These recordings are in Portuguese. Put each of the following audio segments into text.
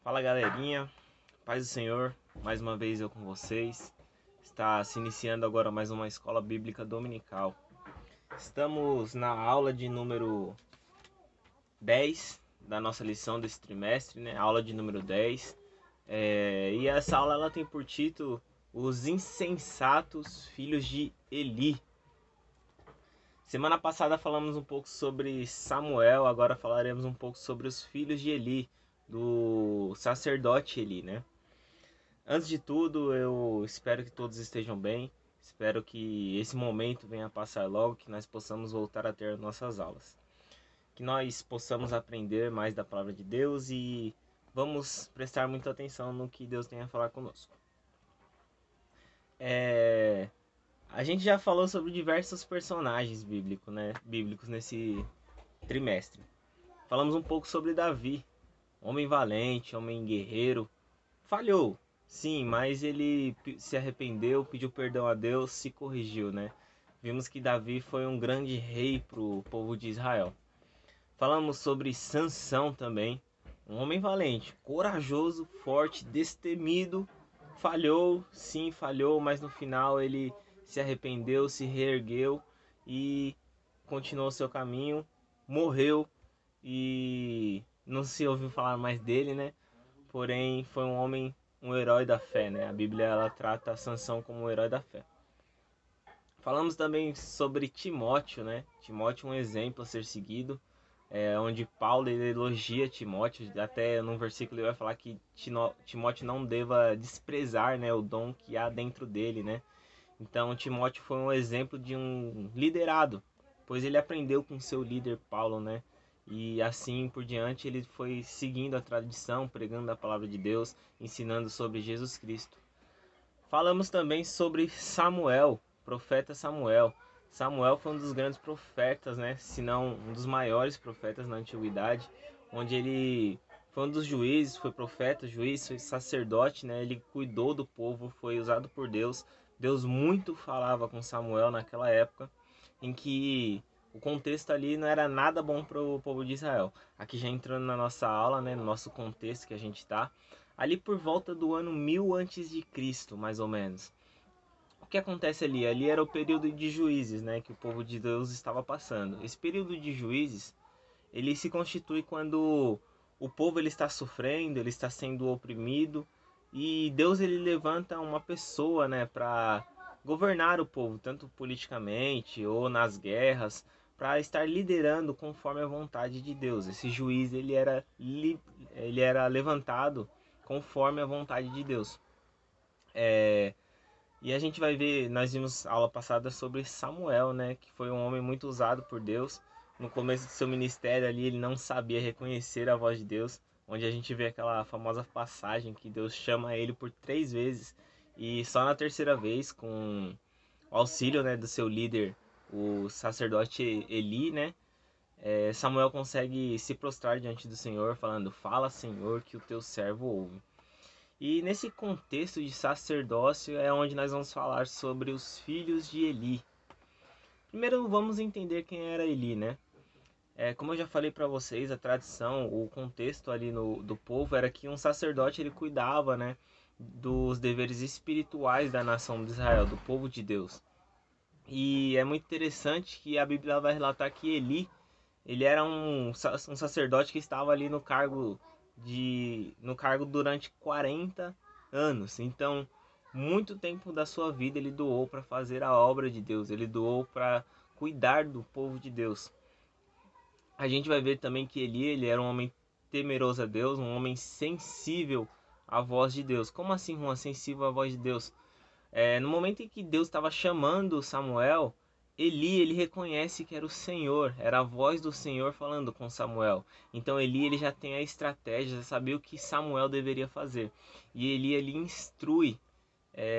Fala galerinha, paz do Senhor, mais uma vez eu com vocês. Está se iniciando agora mais uma escola bíblica dominical. Estamos na aula de número 10 da nossa lição desse trimestre, né? Aula de número 10. E essa aula ela tem por título Os Insensatos Filhos de Eli. Semana passada falamos um pouco sobre Samuel, agora falaremos um pouco sobre os filhos de Eli, do sacerdote Eli, né? Antes de tudo, eu espero que todos estejam bem, espero que esse momento venha a passar logo, que nós possamos voltar a ter nossas aulas. Que nós possamos aprender mais da palavra de Deus e vamos prestar muita atenção no que Deus tem a falar conosco. A gente já falou sobre diversos personagens bíblicos nesse trimestre. Falamos um pouco sobre Davi, homem valente, homem guerreiro. Falhou, sim, mas ele se arrependeu, pediu perdão a Deus, se corrigiu, né? Vimos que Davi foi um grande rei para o povo de Israel. Falamos sobre Sansão também, um homem valente, corajoso, forte, destemido. Falhou, sim, falhou, mas no final ele se arrependeu, se reergueu e continuou seu caminho, morreu e não se ouviu falar mais dele, né? Porém, foi um homem, um herói da fé, né? A Bíblia ela trata Sansão como um herói da fé. Falamos também sobre Timóteo, né? Timóteo é um exemplo a ser seguido, onde Paulo ele elogia Timóteo, até num versículo ele vai falar que Timóteo não deva desprezar, né, o dom que há dentro dele, né? Então Timóteo foi um exemplo de um liderado, pois ele aprendeu com seu líder Paulo, né? E assim por diante ele foi seguindo a tradição, pregando a palavra de Deus, ensinando sobre Jesus Cristo. Falamos também sobre Samuel, profeta Samuel. Samuel foi um dos grandes profetas, né? Se não um dos maiores profetas na antiguidade, onde ele foi um dos juízes, foi profeta, juiz, foi sacerdote, né? Ele cuidou do povo, foi usado por Deus. Deus muito falava com Samuel naquela época, em que o contexto ali não era nada bom para o povo de Israel. Aqui já entrando na nossa aula, né? No nosso contexto que a gente está. Ali por volta do ano 1000 antes de Cristo, mais ou menos. O que acontece ali? Ali era o período de juízes, né, que o povo de Deus estava passando. Esse período de juízes, ele se constitui quando o povo ele está sofrendo, ele está sendo oprimido e Deus ele levanta uma pessoa, né, para governar o povo, tanto politicamente ou nas guerras, para estar liderando conforme a vontade de Deus. Esse juiz ele era levantado conforme a vontade de Deus. E a gente vai ver, nós vimos aula passada sobre Samuel, né, que foi um homem muito usado por Deus. No começo do seu ministério ali, ele não sabia reconhecer a voz de Deus, onde a gente vê aquela famosa passagem que Deus chama ele por 3 vezes e só na terceira vez, com o auxílio, né, do seu líder, o sacerdote Eli, né, Samuel consegue se prostrar diante do Senhor, falando: "Fala, Senhor, que o teu servo ouve". E nesse contexto de sacerdócio é onde nós vamos falar sobre os filhos de Eli. Primeiro vamos entender quem era Eli, né? Como eu já falei para vocês, a tradição, o contexto ali do povo era que um sacerdote ele cuidava, né, dos deveres espirituais da nação de Israel, do povo de Deus. E é muito interessante que a Bíblia vai relatar que Eli, ele era um sacerdote que estava ali no cargo durante 40 anos. Então, muito tempo da sua vida ele doou para fazer a obra de Deus, ele doou para cuidar do povo de Deus. A gente vai ver também que ele era um homem temeroso a Deus, um homem sensível à voz de Deus. Como assim, Juan, sensível à voz de Deus? No momento em que Deus estava chamando Samuel, Eli ele reconhece que era o Senhor, era a voz do Senhor falando com Samuel. Então Eli ele já tem a estratégia, já sabia o que Samuel deveria fazer. E Eli ele instrui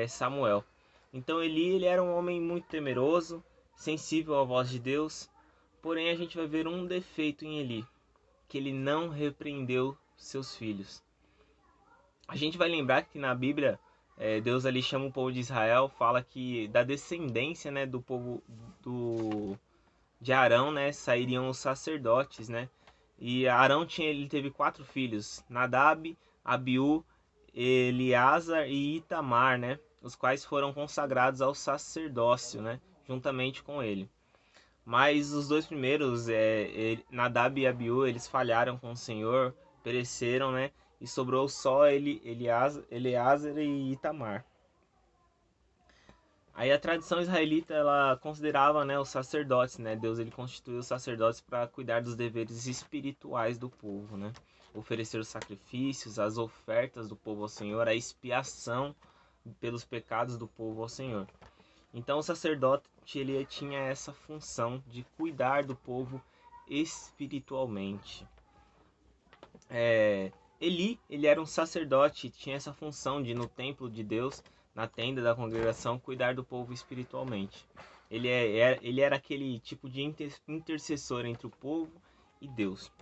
Samuel. Então Eli ele era um homem muito temeroso, sensível à voz de Deus. Porém a gente vai ver um defeito em Eli, que ele não repreendeu seus filhos. A gente vai lembrar que na Bíblia Deus ali chama o povo de Israel, fala que da descendência, né, do povo de Arão, né, sairiam os sacerdotes, né? E Arão ele teve 4 filhos: Nadab, Abiú, Eleazar e Itamar, né? Os quais foram consagrados ao sacerdócio, né? Juntamente com ele. Mas os dois primeiros, Nadab e Abiú, eles falharam com o Senhor, pereceram, né? E sobrou só Eleazar e Itamar. Aí a tradição israelita, ela considerava, né, os sacerdotes, né? Deus, ele constituiu os sacerdotes para cuidar dos deveres espirituais do povo, né? Oferecer os sacrifícios, as ofertas do povo ao Senhor, a expiação pelos pecados do povo ao Senhor. Então o sacerdote, ele tinha essa função de cuidar do povo espiritualmente. Eli, ele era um sacerdote, tinha essa função de, no templo de Deus, na tenda da congregação, cuidar do povo espiritualmente. Ele era aquele tipo de intercessor entre o povo e Deus.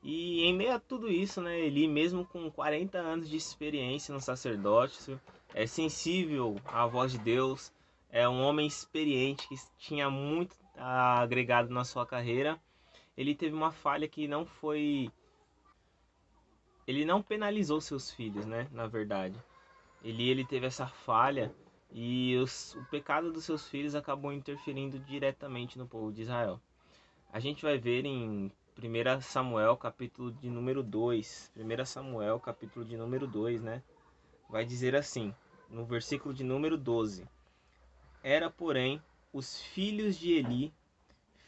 E em meio a tudo isso, né, Eli, mesmo com 40 anos de experiência no sacerdócio, é sensível à voz de Deus, é um homem experiente que tinha muito agregado na sua carreira. Ele teve uma falha que não foi... Ele não penalizou seus filhos, né, na verdade. Ele teve essa falha e o pecado dos seus filhos acabou interferindo diretamente no povo de Israel. A gente vai ver em 1 Samuel, capítulo de número 2. 1 Samuel, capítulo de número 2, né? Vai dizer assim, no versículo de número 12. Era, porém, os filhos de Eli,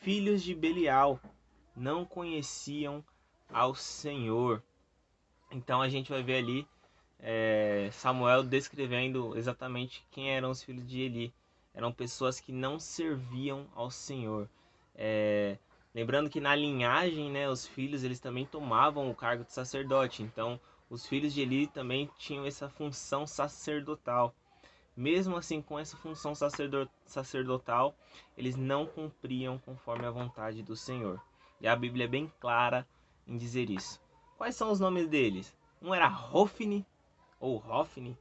filhos de Belial, não conheciam ao Senhor. Então a gente vai ver ali Samuel descrevendo exatamente quem eram os filhos de Eli. Eram pessoas que não serviam ao Senhor. Lembrando que na linhagem, né, os filhos eles também tomavam o cargo de sacerdote. Então os filhos de Eli também tinham essa função sacerdotal. Mesmo assim, com essa função sacerdotal, eles não cumpriam conforme a vontade do Senhor. E a Bíblia é bem clara em dizer isso. Quais são os nomes deles? Um era Hofni, ou Hofni,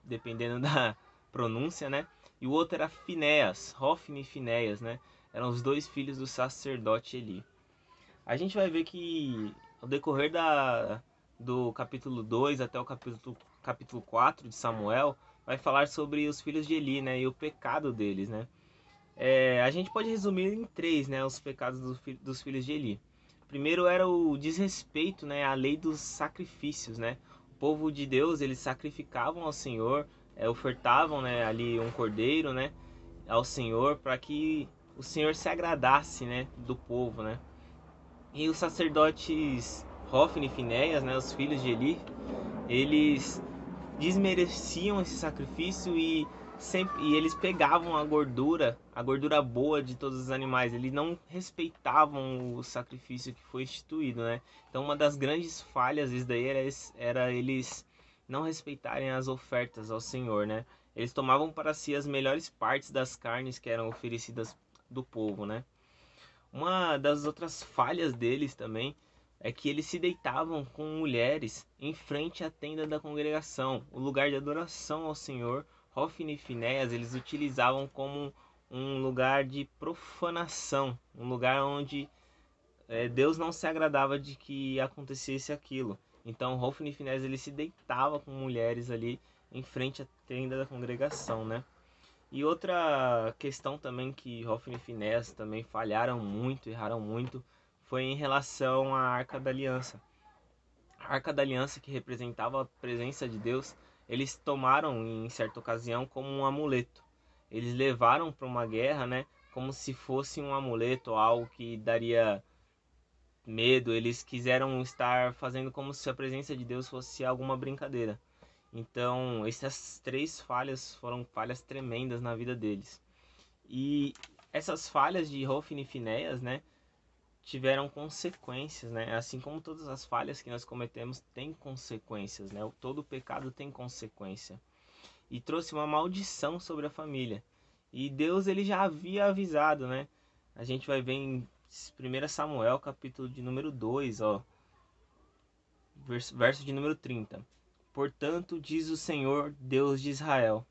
dependendo da pronúncia, né? E o outro era Finéas, Hofni e Finéas, né? Eram os dois filhos do sacerdote Eli. A gente vai ver que ao decorrer do capítulo 2 até o capítulo 4 de Samuel, vai falar sobre os filhos de Eli, né? E o pecado deles, né? A gente pode resumir em três, né? Os pecados dos filhos de Eli. Primeiro era o desrespeito, né? À lei dos sacrifícios, né? O povo de Deus, eles sacrificavam ao Senhor, ofertavam, né, ali um cordeiro, né, ao Senhor, para que o Senhor se agradasse, né, do povo, né. E os sacerdotes Hofni e Finéias, né, os filhos de Eli, eles desmereciam esse sacrifício e eles pegavam a gordura boa de todos os animais. Eles não respeitavam o sacrifício que foi instituído, né? Então uma das grandes falhas isso daí era eles não respeitarem as ofertas ao Senhor, né? Eles tomavam para si as melhores partes das carnes que eram oferecidas do povo, né? Uma das outras falhas deles também é que eles se deitavam com mulheres em frente à tenda da congregação, o lugar de adoração ao Senhor. Hofni e Finéias, eles utilizavam como um lugar de profanação, um lugar onde Deus não se agradava de que acontecesse aquilo. Então Hofni e Finéias, eles se deitavam com mulheres ali em frente à tenda da congregação, né? E outra questão também que Hofni e Finéias também falharam muito, erraram muito, foi em relação à Arca da Aliança. A Arca da Aliança, que representava a presença de Deus, eles tomaram em certa ocasião como um amuleto. Eles levaram para uma guerra, né, como se fosse um amuleto, algo que daria medo. Eles quiseram estar fazendo como se a presença de Deus fosse alguma brincadeira. Então, essas três falhas foram falhas tremendas na vida deles. E essas falhas de Hofni e Finéias, né, tiveram consequências, né? Assim como todas as falhas que nós cometemos têm consequências, né? Todo pecado tem consequência. E trouxe uma maldição sobre a família. E Deus, ele já havia avisado, né? A gente vai ver em 1 Samuel, capítulo de número 2, ó, verso de número 30. Portanto, diz o Senhor, Deus de Israel: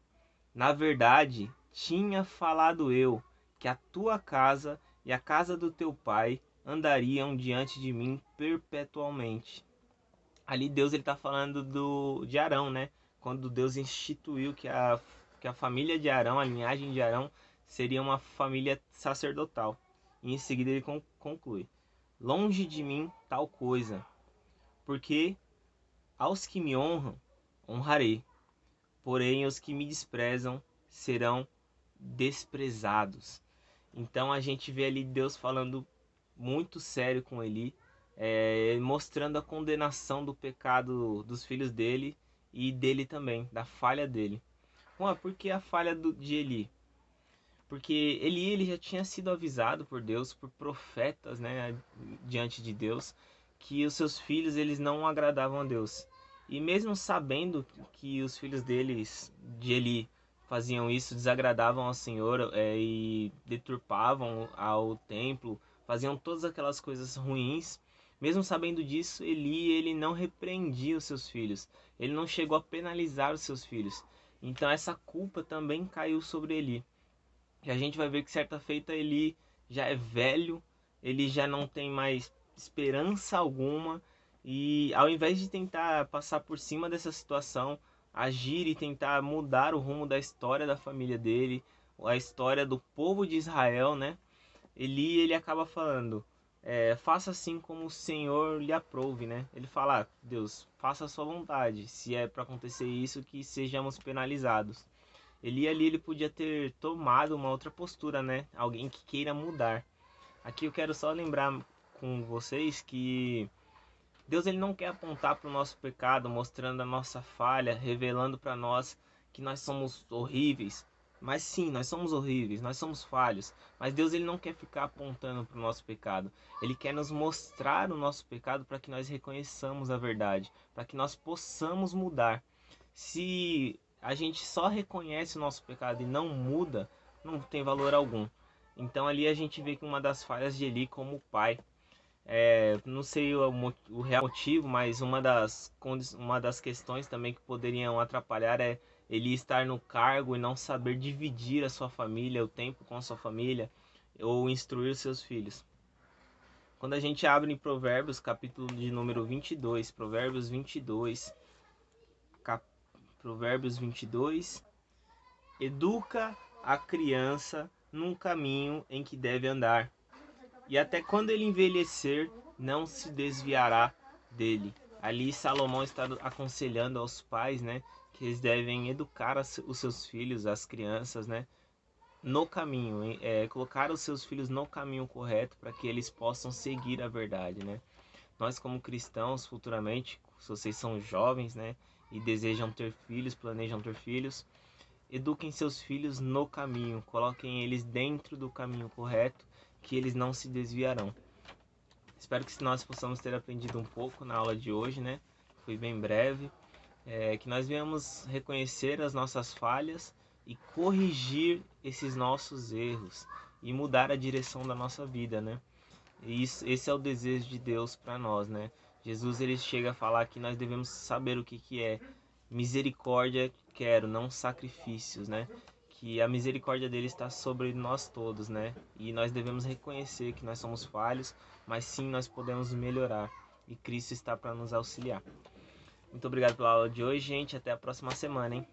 na verdade, tinha falado eu que a tua casa e a casa do teu pai andariam diante de mim perpetuamente. Ali Deus ele tá falando de Arão, né? Quando Deus instituiu que a família de Arão, a linhagem de Arão, seria uma família sacerdotal. E em seguida ele conclui: longe de mim tal coisa, porque aos que me honram, honrarei, porém os que me desprezam serão desprezados. Então a gente vê ali Deus falando muito sério com Eli, mostrando a condenação do pecado dos filhos dele e dele também, da falha dele. Por que a falha de Eli? Porque ele já tinha sido avisado por Deus, por profetas, né, diante de Deus, que os seus filhos eles não agradavam a Deus. E mesmo sabendo que os filhos de Eli, faziam isso, desagradavam ao Senhor, e deturpavam ao templo, faziam todas aquelas coisas ruins, mesmo sabendo disso, ele não repreendia os seus filhos. Ele não chegou a penalizar os seus filhos. Então essa culpa também caiu sobre Eli. E a gente vai ver que certa feita ele já é velho, ele já não tem mais esperança alguma, e ao invés de tentar passar por cima dessa situação, agir e tentar mudar o rumo da história da família dele, a história do povo de Israel, né? Ele acaba falando, faça assim como o Senhor lhe aprouve, né? Ele fala: Deus, faça a sua vontade, se é para acontecer isso, que sejamos penalizados. Ele ali ele podia ter tomado uma outra postura, né? Alguém que queira mudar. Aqui eu quero só lembrar com vocês que Deus ele não quer apontar para o nosso pecado, mostrando a nossa falha, revelando para nós que nós somos horríveis. Mas sim, nós somos horríveis, nós somos falhos. Mas Deus ele não quer ficar apontando para o nosso pecado. Ele quer nos mostrar o nosso pecado para que nós reconheçamos a verdade, para que nós possamos mudar. Se a gente só reconhece o nosso pecado e não muda, não tem valor algum. Então ali a gente vê que uma das falhas de Eli como pai, não sei o real motivo, mas uma das questões também que poderiam atrapalhar é ele estar no cargo e não saber dividir a sua família, o tempo com a sua família, ou instruir os seus filhos. Quando a gente abre em Provérbios, capítulo de número 22, Provérbios 22, Provérbios 22, educa a criança num caminho em que deve andar, e até quando ele envelhecer, não se desviará dele. Ali Salomão está aconselhando aos pais, né, que eles devem educar os seus filhos, as crianças, né, no caminho, colocar os seus filhos no caminho correto para que eles possam seguir a verdade, né? Nós como cristãos, futuramente, se vocês são jovens, né, e desejam ter filhos, planejam ter filhos, eduquem seus filhos no caminho, coloquem eles dentro do caminho correto, que eles não se desviarão. Espero que nós possamos ter aprendido um pouco na aula de hoje, né? Foi bem breve. Que nós venhamos reconhecer as nossas falhas e corrigir esses nossos erros e mudar a direção da nossa vida, né? E esse é o desejo de Deus para nós, né? Jesus ele chega a falar que nós devemos saber o que é misericórdia, quero, não sacrifícios, né? Que a misericórdia dele está sobre nós todos, né? E nós devemos reconhecer que nós somos falhos, mas sim nós podemos melhorar. E Cristo está para nos auxiliar. Muito obrigado pela aula de hoje, gente. Até a próxima semana, hein?